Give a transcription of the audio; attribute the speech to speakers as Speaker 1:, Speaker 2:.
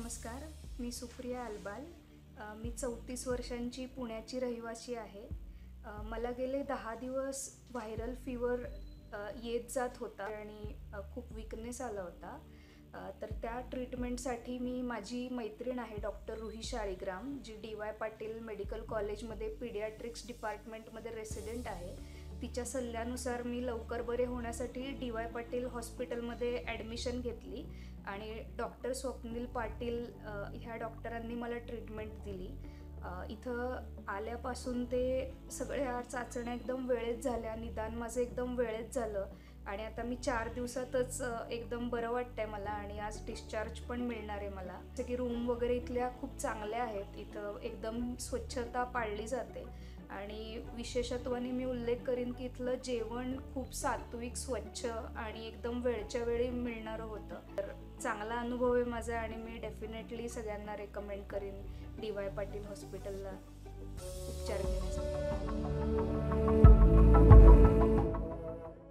Speaker 1: नमस्कार, मी सुप्रिया अल्बाल. मी 34 वर्षांची पुण्याची रहिवासी आहे. मला गेले 10 दिवस व्हायरल फीवर येत जात होता आणि खूप वीकनेस आला होता. तर त्या ट्रीटमेंटसाठी मी माझी मैत्रीण आहे डॉक्टर रुही शाळीग्राम, जी डी.वाय. पाटील मेडिकल कॉलेजमध्ये पीडियाट्रिक्स डिपार्टमेंटमध्ये रेसिडेंट आहे. तिच्या सल्ल्यानुसार मी लवकर बरे होण्यासाठी डी.वाय. पाटील हॉस्पिटलमध्ये ॲडमिशन घेतली आणि डॉक्टर स्वप्नील पाटील ह्या डॉक्टरांनी मला ट्रीटमेंट दिली. इथं आल्यापासून ते सगळ्या चाचण्या एकदम वेळेत झाल्या, निदान माझं एकदम वेळेत झालं आणि आता मी 4 दिवसातच एकदम बरं वाटतंय मला आणि आज डिस्चार्ज पण मिळणार आहे मला. जसं की रूम वगैरे इथल्या खूप चांगल्या आहेत, इथं एकदम स्वच्छता पाळली जाते आणि विशेषत्वाने मी उल्लेख करीन की इथलं जेवण खूप सात्विक, स्वच्छ आणि एकदम वेळच्या वेळी मिळणारं होतं. तर चांगला अनुभव आहे माझा आणि मी डेफिनेटली सगळ्यांना रेकमेंड करीन डी.वाय. पाटील हॉस्पिटलला उपचार घेण्यासाठी.